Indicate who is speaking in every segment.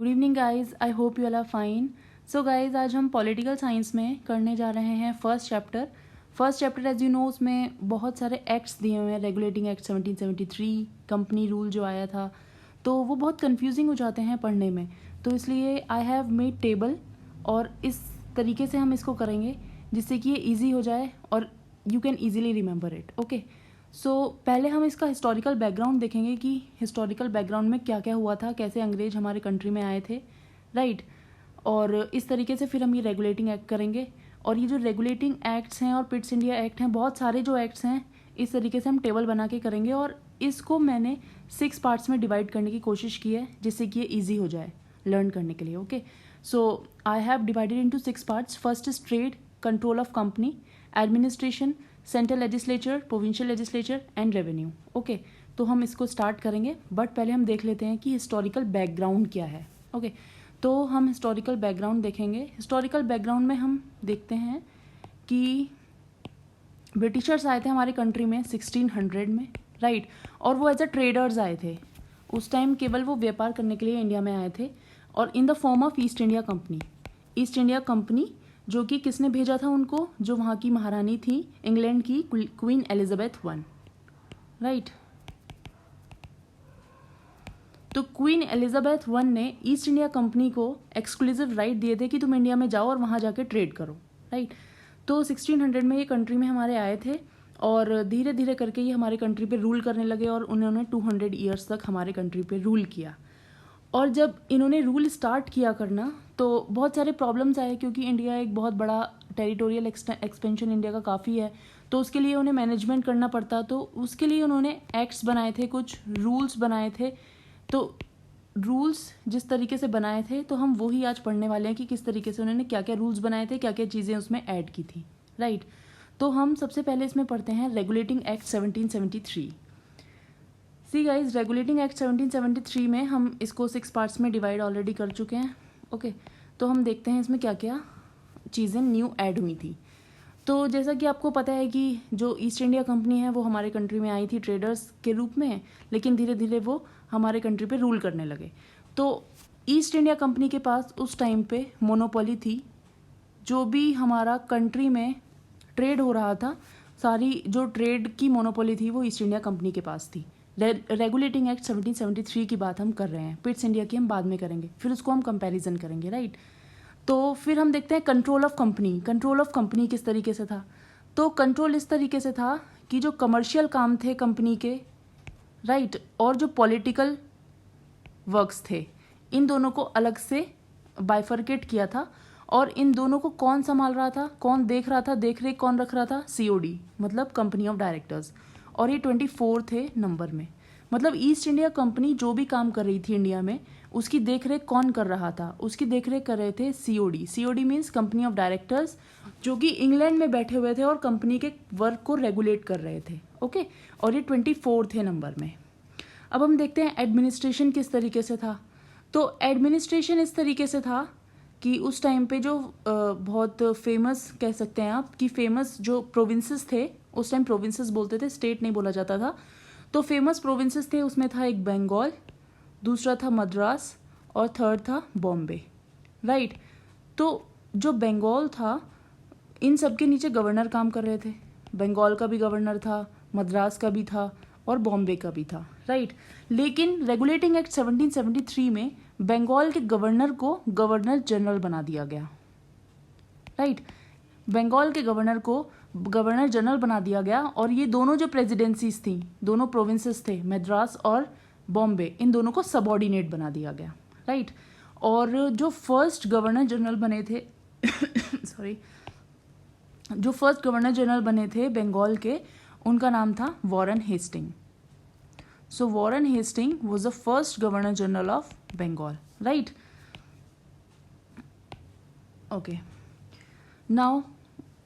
Speaker 1: Good evening guys, I hope you all are fine. So guys, आज हम political science में करने जा रहे हैं first chapter as you know, उसमें बहुत सारे एक्ट्स दिए हुए हैं। रेगुलेटिंग एक्ट 1773, कंपनी रूल जो आया था, तो वो बहुत कंफ्यूजिंग हो जाते हैं पढ़ने में। तो इसलिए आई हैव मेड टेबल, और इस तरीके से हम इसको करेंगे जिससे कि ये ईजी हो जाए और you can easily remember it. Okay, so पहले हम इसका हिस्टोरिकल बैकग्राउंड देखेंगे कि हिस्टोरिकल बैकग्राउंड में क्या क्या हुआ था, कैसे अंग्रेज हमारे कंट्री में आए थे, राइट। और इस तरीके से फिर हम ये रेगुलेटिंग एक्ट करेंगे। और ये जो रेगुलेटिंग एक्ट्स हैं और पिट्स इंडिया एक्ट हैं, बहुत सारे जो एक्ट्स हैं, इस तरीके से हम टेबल बना के करेंगे। और इसको मैंने 6 पार्ट्स में डिवाइड करने की कोशिश की है जिससे कि ये ईजी हो जाए लर्न करने के लिए। Okay, so I have divided into 6 parts. First is trade, control of company, administration, central legislature, provincial legislature and revenue. Okay, तो हम इसको स्टार्ट करेंगे, बट पहले हम देख लेते हैं कि हिस्टोरिकल बैकग्राउंड क्या है। ओके, तो हम हिस्टोरिकल बैकग्राउंड देखेंगे। हिस्टोरिकल बैकग्राउंड में हम देखते हैं कि ब्रिटिशर्स आए थे हमारे कंट्री में 1600 में, राइट। और वो एज अ ट्रेडर्स आए थे। उस टाइम केवल वो व्यापार करने के लिए इंडिया में आए थे, और in the form of east India company. East India company जो कि किसने भेजा था उनको, जो वहाँ की महारानी थी इंग्लैंड की, क्वीन एलिजाबेथ वन, राइट। तो क्वीन एलिजाबेथ वन ने ईस्ट इंडिया कंपनी को एक्सक्लूसिव राइट दिए थे कि तुम इंडिया में जाओ और वहाँ जाके ट्रेड करो, राइट। तो 1600 में ये कंट्री में हमारे आए थे, और धीरे धीरे करके ये हमारे कंट्री पे रूल करने लगे, और उन्होंने 200 ईयर्स तक हमारे कंट्री पे रूल किया। और जब इन्होंने रूल स्टार्ट किया करना, तो बहुत सारे प्रॉब्लम्स आए, क्योंकि इंडिया एक बहुत बड़ा टेरिटोरियल एक्सपेंशन इंडिया का काफ़ी है, तो उसके लिए उन्हें मैनेजमेंट करना पड़ता। तो उसके लिए उन्होंने एक्ट्स बनाए थे, कुछ रूल्स बनाए थे। तो रूल्स जिस तरीके से बनाए थे, तो हम वही आज पढ़ने वाले हैं कि किस तरीके से उन्होंने क्या क्या रूल्स बनाए थे, क्या क्या चीज़ें उसमें ऐड की थी, राइट। तो हम सबसे पहले इसमें पढ़ते हैं regulating act 1773। See guys, regulating act 1773 में हम इसको 6 पार्ट्स में डिवाइड ऑलरेडी कर चुके हैं। ओके, तो हम देखते हैं इसमें क्या क्या चीज़ें न्यू ऐड हुई थी। तो जैसा कि आपको पता है कि जो ईस्ट इंडिया कंपनी है वो हमारे कंट्री में आई थी ट्रेडर्स के रूप में, लेकिन धीरे धीरे वो हमारे कंट्री पे रूल करने लगे। तो ईस्ट इंडिया कंपनी के पास उस टाइम पे मोनोपोली थी। जो भी हमारा कंट्री में ट्रेड हो रहा था, सारी जो ट्रेड की मोनोपोली थी वो ईस्ट इंडिया कंपनी के पास थी। रेगुलेटिंग एक्ट 1773 की बात हम कर रहे हैं, पिट्स इंडिया की हम बाद में करेंगे, फिर उसको हम कंपैरिजन करेंगे, राइट। तो फिर हम देखते हैं control of company. Control of company किस तरीके से था, तो कंट्रोल इस तरीके से था कि जो कमर्शियल काम थे कंपनी के, राइट, और जो पॉलिटिकल वर्क्स थे, इन दोनों को अलग से बाइफर्केट किया था। और इन दोनों को कौन संभाल रहा था, कौन देख रहा था, देख रेख कौन रख रहा था, COD, मतलब कंपनी ऑफ डायरेक्टर्स। और ये 24 थे नंबर में। मतलब ईस्ट इंडिया कंपनी जो भी काम कर रही थी इंडिया में, उसकी देखरेख कौन कर रहा था, उसकी देखरेख कर रहे थे COD। COD means company of directors, जो कि इंग्लैंड में बैठे हुए थे और कंपनी के वर्क को रेगुलेट कर रहे थे। ओके, और ये 24 थे नंबर में। अब हम देखते हैं एडमिनिस्ट्रेशन किस तरीके से था। तो एडमिनिस्ट्रेशन इस तरीके से था कि उस टाइम पे जो बहुत फेमस कह सकते हैं आप कि फेमस जो प्रोविंसेस थे, उस टाइम प्रोविंसेस बोलते थे, स्टेट नहीं बोला जाता था। तो फेमस प्रोविंसेस थे, उसमें था एक बंगाल, दूसरा था मद्रास, और थर्ड था बॉम्बे, राइट। तो जो बंगाल था, इन सब के नीचे गवर्नर काम कर रहे थे। बंगाल का भी गवर्नर था, मद्रास का भी था, और बॉम्बे का भी था, राइट। लेकिन रेगुलेटिंग एक्ट 1773 में बंगाल के गवर्नर को गवर्नर जनरल बना दिया गया, राइट। बंगाल के गवर्नर को गवर्नर जनरल बना दिया गया। और ये दोनों जो प्रेसिडेंसीज थी, दोनों प्रोविंसेस थे, मद्रास और बॉम्बे, इन दोनों को सबऑर्डिनेट बना दिया गया, राइट। और जो फर्स्ट गवर्नर जनरल बने थे सॉरी, जो फर्स्ट गवर्नर जनरल बने थे बंगाल के, उनका नाम था Warren Hasting. So Warren Hasting was the first governor general of Bengal, right. Okay, now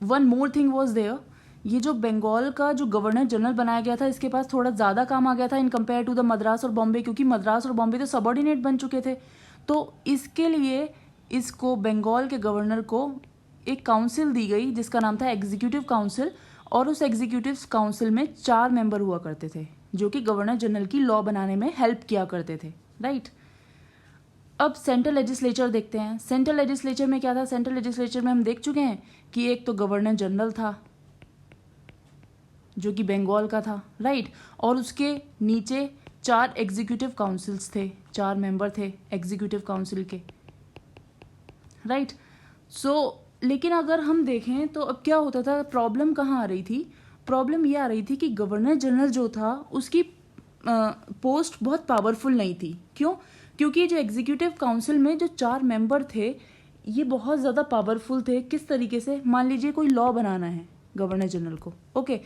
Speaker 1: one more thing was there. ये जो बंगाल का जो गवर्नर जनरल बनाया गया था, इसके पास थोड़ा ज़्यादा काम आ गया था in compare to the Madras और बॉम्बे, क्योंकि मद्रास और बॉम्बे तो सबऑर्डिनेट बन चुके थे। तो इसके लिए इसको बंगाल के गवर्नर को एक काउंसिल दी गई जिसका नाम था एग्जीक्यूटिव काउंसिल। और उस एग्जीक्यूटिव काउंसिल में 4 मेंबर हुआ करते थे, जो कि गवर्नर जनरल की लॉ बनाने में हेल्प किया करते थे, राइट। अब सेंट्रल लेजिस्लेचर देखते हैं। सेंट्रल लेजिस्लेचर में क्या था? सेंट्रल लेजिस्लेचर में हम देख चुके हैं कि एक तो गवर्नर जनरल था जो कि बंगाल का था, राइट, और उसके नीचे 4 एग्जीक्यूटिव काउंसिल्स थे, 4 मेंबर थे एग्जीक्यूटिव काउंसिल के, राइट। सो लेकिन अगर हम देखें तो अब क्या होता था, प्रॉब्लम कहाँ आ रही थी? प्रॉब्लम ये आ रही थी कि गवर्नर जनरल जो था उसकी पोस्ट बहुत पावरफुल नहीं थी। क्यों? क्योंकि जो एग्जीक्यूटिव काउंसिल में जो 4 मेंबर थे ये बहुत ज़्यादा पावरफुल थे। किस तरीके से? मान लीजिए कोई लॉ बनाना है गवर्नर जनरल को, ओके,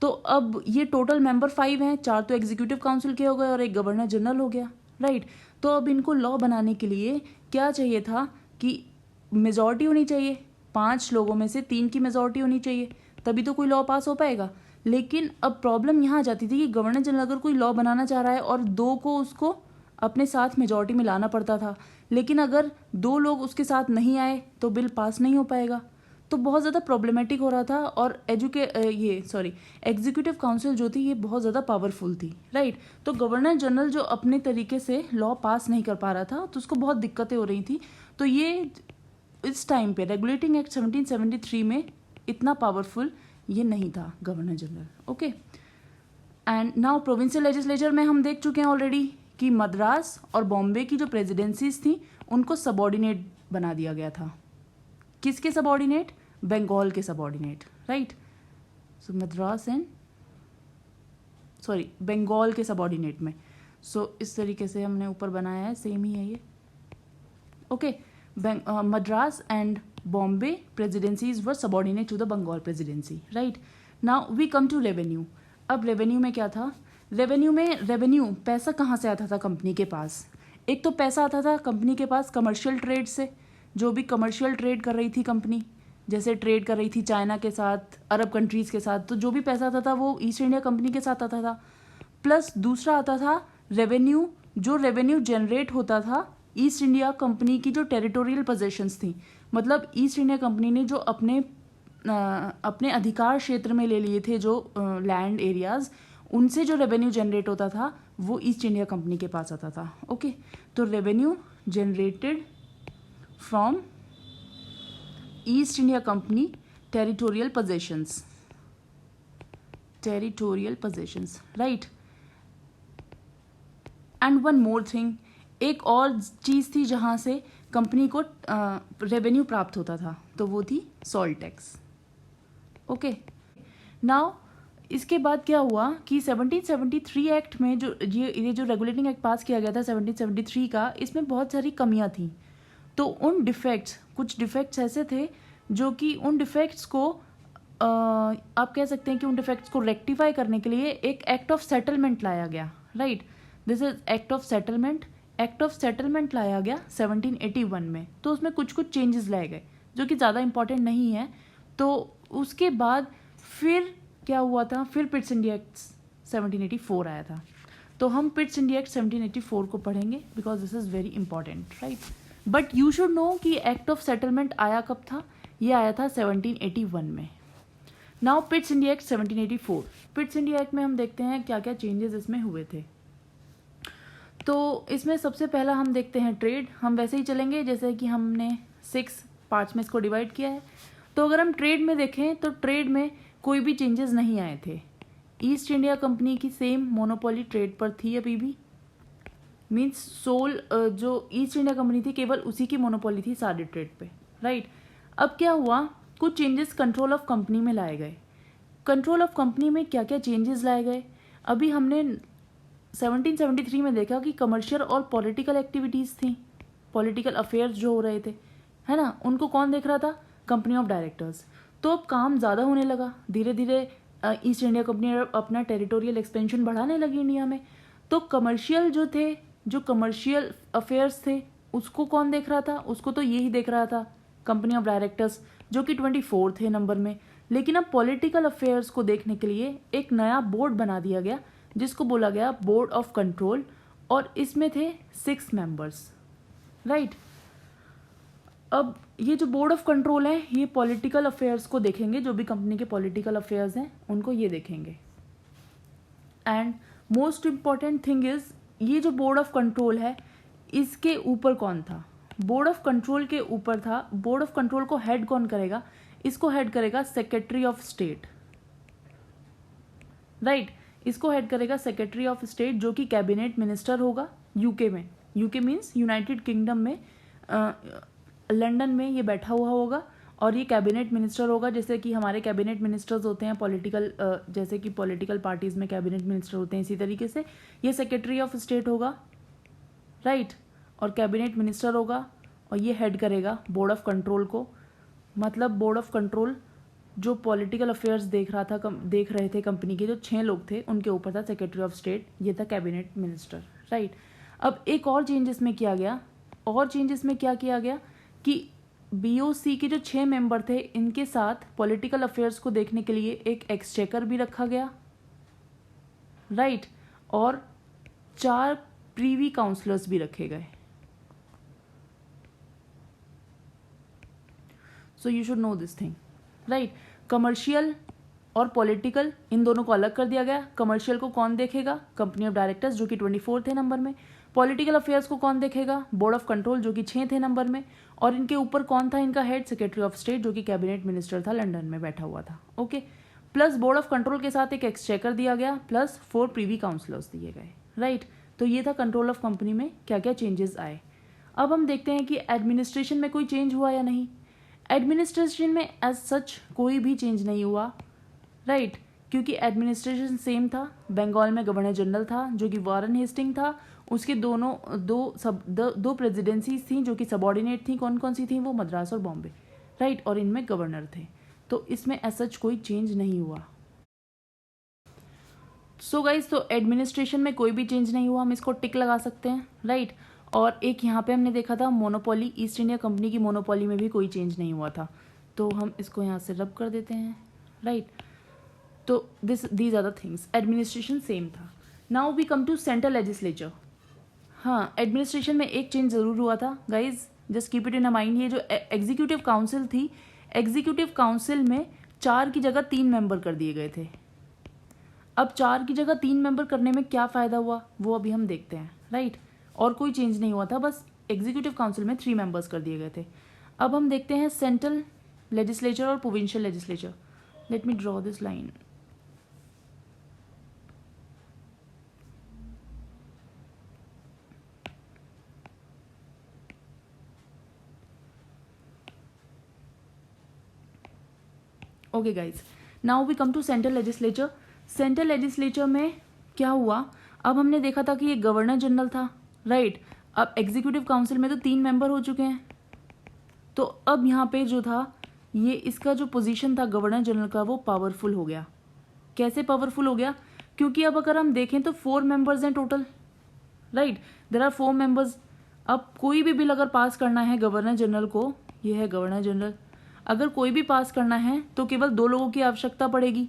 Speaker 1: तो अब ये टोटल मेंबर 5 हैं, 4 तो एग्जीक्यूटिव काउंसिल के हो गए और एक गवर्नर जनरल हो गया, राइट। तो अब इनको लॉ बनाने के लिए क्या चाहिए था कि मेजॉरिटी होनी चाहिए, 5 लोगों में से 3 की मेजॉरिटी होनी चाहिए, तभी तो कोई लॉ पास हो पाएगा। लेकिन अब प्रॉब्लम यहाँ आ जाती थी कि गवर्नर जनरल अगर कोई लॉ बनाना चाह रहा है और 2 को उसको अपने साथ मेजॉरिटी में लाना पड़ता था, लेकिन अगर 2 लोग उसके साथ नहीं आए तो बिल पास नहीं हो पाएगा। तो बहुत ज़्यादा प्रॉब्लमेटिक हो रहा था और एग्जीक्यूटिव काउंसिल जो थी ये बहुत ज़्यादा पावरफुल थी, राइट। तो गवर्नर जनरल जो अपने तरीके से लॉ पास नहीं कर पा रहा था तो उसको बहुत दिक्कतें हो रही थी। तो ये इस टाइम पे रेगुलेटिंग एक्ट 1773 में इतना पावरफुल ये नहीं था governor general, okay. And now provincial legislature में हम देख चुके हैं ऑलरेडी कि मद्रास और बॉम्बे की जो प्रेसिडेंसीज थी उनको सबॉर्डिनेट बना दिया गया था। किसके सबॉर्डिनेट? बंगाल के subordinate, right. So Madras and Bengal के सबॉर्डिनेट में। सो इस तरीके से हमने ऊपर बनाया है, सेम ही है ये, okay. Madras and Bombay presidencies were subordinate to the Bengal presidency, right. Now we come to revenue. अब रेवेन्यू में क्या था? रेवेन्यू पैसा कहाँ से आता था कंपनी के पास? एक तो पैसा आता था कंपनी के पास कमर्शियल ट्रेड से, जो भी कमर्शियल ट्रेड कर रही थी कंपनी, जैसे ट्रेड कर रही थी चाइना के साथ, अरब कंट्रीज़ के साथ, तो जो भी पैसा आता था वो ईस्ट इंडिया कंपनी के साथ आता था। प्लस दूसरा आता था रेवेन्यू, जो रेवेन्यू जनरेट होता था ईस्ट इंडिया कंपनी की जो टेरिटोरियल पोजेशंस थी, मतलब ईस्ट इंडिया कंपनी ने जो अपने अधिकार क्षेत्र में ले लिए थे जो लैंड एरियाज, उनसे जो रेवेन्यू जनरेट होता था वो ईस्ट इंडिया कंपनी के पास आता था, ओके। तो revenue generated from east India company territorial possessions, right. And one more thing, एक और चीज़ थी जहाँ से कंपनी को रेवेन्यू प्राप्त होता था, तो वो थी सॉल्ट टैक्स, ओके। नाउ इसके बाद क्या हुआ कि 1773 एक्ट में जो ये जो रेगुलेटिंग एक्ट पास किया गया था 1773 का, इसमें बहुत सारी कमियां थी। तो उन कुछ डिफेक्ट्स ऐसे थे जो कि उन डिफेक्ट्स को आप कह सकते हैं कि उन डिफेक्ट्स को रेक्टिफाई करने के लिए एक एक्ट ऑफ सेटलमेंट लाया गया, right. This is act of settlement लाया गया 1781 में। तो उसमें कुछ चेंजेस लाए गए जो कि ज़्यादा इंपॉर्टेंट नहीं है। तो उसके बाद फिर क्या हुआ था? फिर पिट्स इंडिया एक्ट 1784 आया था। तो हम पिट्स इंडिया एक्ट 1784 को पढ़ेंगे because this is very important, right. But you should know कि एक्ट ऑफ सेटलमेंट आया कब था? ये आया था 1781 में। Now Pitt's India act 1784। Pitt's India act में हम देखते हैं क्या क्या चेंजेस इसमें हुए थे। तो इसमें सबसे पहला हम देखते हैं ट्रेड। हम वैसे ही चलेंगे जैसे कि हमने 6 पार्ट्स में इसको डिवाइड किया है। तो अगर हम ट्रेड में देखें तो ट्रेड में कोई भी चेंजेस नहीं आए थे। ईस्ट इंडिया कंपनी की सेम मोनोपोली ट्रेड पर थी अभी भी, मीन्स सोल जो ईस्ट इंडिया कंपनी थी केवल उसी की मोनोपोली थी सारे ट्रेड पे, राइट। अब क्या हुआ? कुछ चेंजेस कंट्रोल ऑफ कंपनी में लाए गए। कंट्रोल ऑफ कंपनी में क्या क्या चेंजेस लाए गए? अभी हमने 1773 में देखा कि कमर्शियल और पॉलिटिकल एक्टिविटीज़ थी, पॉलिटिकल अफेयर्स जो हो रहे थे, है ना, उनको कौन देख रहा था? Company of directors. तो अब काम ज़्यादा होने लगा, धीरे धीरे ईस्ट इंडिया कंपनी अपना टेरिटोरियल एक्सपेंशन बढ़ाने लगी इंडिया में। तो कमर्शियल जो थे, जो कमर्शियल अफेयर्स थे, उसको कौन देख रहा था? उसको तो यही देख रहा था कंपनी ऑफ डायरेक्टर्स, जो कि 24 थे नंबर में। लेकिन अब पॉलिटिकल अफेयर्स को देखने के लिए एक नया बोर्ड बना दिया गया जिसको बोला गया बोर्ड ऑफ कंट्रोल, और इसमें थे 6 मेंबर्स, राइट। अब ये जो बोर्ड ऑफ कंट्रोल है ये पॉलिटिकल अफेयर्स को देखेंगे, जो भी कंपनी के पॉलिटिकल अफेयर्स हैं उनको ये देखेंगे। And most important thing is ये जो बोर्ड ऑफ कंट्रोल है इसके ऊपर कौन था? बोर्ड ऑफ कंट्रोल के ऊपर था। बोर्ड ऑफ कंट्रोल को हेड कौन करेगा? इसको हेड करेगा सेक्रेटरी ऑफ स्टेट, राइट। इसको हेड करेगा सेक्रेटरी ऑफ स्टेट, जो कि कैबिनेट मिनिस्टर होगा यूके में। यूके मीन्स यूनाइटेड किंगडम में, लंदन में ये बैठा हुआ होगा और ये कैबिनेट मिनिस्टर होगा। जैसे कि हमारे कैबिनेट मिनिस्टर्स होते हैं पॉलिटिकल, जैसे कि पॉलिटिकल पार्टीज में कैबिनेट मिनिस्टर होते हैं, इसी तरीके से ये सेक्रेटरी ऑफ स्टेट होगा, राइट। और कैबिनेट मिनिस्टर होगा और ये हेड करेगा बोर्ड ऑफ कंट्रोल को। मतलब बोर्ड ऑफ कंट्रोल जो पॉलिटिकल अफेयर्स देख रहे थे कंपनी के, जो 6 लोग थे उनके ऊपर था सेक्रेटरी ऑफ स्टेट, ये था कैबिनेट मिनिस्टर, राइट। अब एक और चेंज इसमें किया गया। और चेंज इसमें क्या किया गया कि बीओसी के जो 6 मेंबर थे, इनके साथ पॉलिटिकल अफेयर्स को देखने के लिए एक एक्सचेकर भी रखा गया, राइट। और 4 प्रीवी काउंसलर्स भी रखे गए। So you should know this thing, right. Commercial और पॉलिटिकल इन दोनों को अलग कर दिया गया। कमर्शियल को कौन देखेगा? कंपनी ऑफ डायरेक्टर्स, जो कि 24 थे नंबर में। पॉलिटिकल अफेयर्स को कौन देखेगा? बोर्ड ऑफ कंट्रोल, जो कि 6 थे नंबर में। और इनके ऊपर कौन था इनका हेड? सेक्रेटरी ऑफ स्टेट, जो कि कैबिनेट मिनिस्टर था, लंदन में बैठा हुआ था, okay. Plus board of control के साथ एक एक्सचेकर दिया गया, प्लस 4 प्रीवी काउंसलर्स दिए गए, राइट। तो ये था कंट्रोल ऑफ कंपनी में क्या क्या चेंजेस आए। अब हम देखते हैं कि एडमिनिस्ट्रेशन में कोई चेंज हुआ या नहीं। एडमिनिस्ट्रेशन में एज सच कोई भी चेंज नहीं हुआ, राइट, क्योंकि एडमिनिस्ट्रेशन सेम था। बंगाल में गवर्नर जनरल था, जो कि वारन हेस्टिंग था। उसके दो प्रेसिडेंसीज थी जो कि सबॉर्डिनेट थी। कौन कौन सी थी वो? मद्रास और बॉम्बे, राइट। और इनमें गवर्नर थे। तो इसमें एज सच कोई चेंज नहीं हुआ। सो गाइज, तो एडमिनिस्ट्रेशन में कोई भी चेंज नहीं हुआ, हम इसको टिक लगा सकते हैं, राइट। और एक यहाँ पे हमने देखा था मोनोपोली, ईस्ट इंडिया कंपनी की मोनोपोली में भी कोई चेंज नहीं हुआ था, तो हम इसको यहाँ से रब कर देते हैं, राइट। तो these are the things. Administration same था। Now we come to central legislature. हाँ, एडमिनिस्ट्रेशन में एक चेंज ज़रूर हुआ था guys, just keep it in a mind. ये जो एग्जीक्यूटिव काउंसिल थी, एग्जीक्यूटिव काउंसिल में 4 की जगह 3 मेंबर कर दिए गए थे। अब 4 की जगह 3 मेंबर करने में क्या फ़ायदा हुआ वो अभी हम देखते हैं, राइट। और कोई चेंज नहीं हुआ था, बस एग्जीक्यूटिव काउंसिल में 3 मेंबर्स कर दिए गए थे। अब हम देखते हैं सेंट्रल लेजिस्लेचर और provincial legislature. Let me draw this line. Okay guys, now we come to central legislature. Central legislature में क्या हुआ? अब हमने देखा था कि ये गवर्नर जनरल था, राइट। अब एग्जीक्यूटिव काउंसिल में तो 3 मेंबर हो चुके हैं, तो अब यहाँ पे जो था ये इसका जो पोजीशन था गवर्नर जनरल का, वो पावरफुल हो गया। कैसे पावरफुल हो गया? क्योंकि अब अगर हम देखें तो 4 मेंबर्स हैं total, right. There are 4 members. अब कोई भी बिल अगर पास करना है गवर्नर जनरल को, ये है गवर्नर जनरल, अगर कोई भी पास करना है तो केवल 2 लोगों की आवश्यकता पड़ेगी,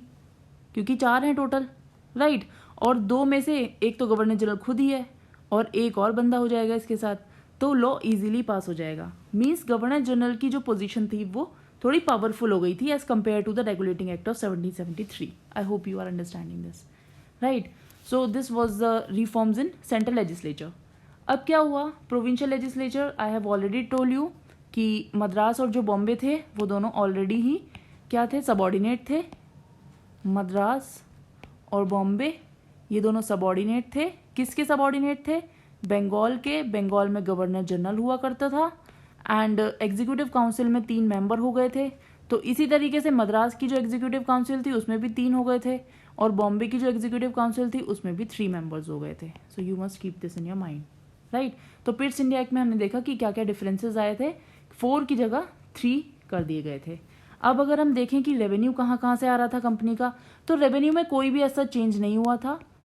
Speaker 1: क्योंकि 4 हैं टोटल, राइट। और 2 में से एक तो गवर्नर जनरल खुद ही है और एक और बंदा हो जाएगा इसके साथ, तो लॉ इजीली पास हो जाएगा। मीन्स गवर्नर जनरल की जो पोजीशन थी वो थोड़ी पावरफुल हो गई थी as compare to the regulating act of 1773। I hope you are understanding this, right. So this was the reforms in central legislature. अब क्या हुआ? Provincial legislature, I have already told you कि मद्रास और जो बॉम्बे थे वो दोनों ऑलरेडी ही क्या थे? सबॉर्डिनेट थे। मद्रास और बॉम्बे ये दोनों सबॉर्डिनेट थे। किसके सबॉर्डिनेट थे? बंगाल के। बंगाल में गवर्नर जनरल हुआ करता था एंड एग्जीक्यूटिव काउंसिल में 3 मेंबर हो गए थे। तो इसी तरीके से मद्रास की जो एग्जीक्यूटिव काउंसिल थी उसमें भी 3 हो गए थे और बॉम्बे की जो एग्जीक्यूटिव काउंसिल थी उसमें भी 3 मेंबर्स हो गए थे। So you must keep this in your mind, right. तो पिट्स इंडिया एक्ट में हमने देखा कि क्या क्या डिफरेंसेस आए थे। 4 की जगह 3 कर दिए गए थे। अब अगर हम देखें कि रेवेन्यू कहाँ कहाँ से आ रहा था कंपनी का, तो रेवेन्यू में कोई भी ऐसा चेंज नहीं हुआ था।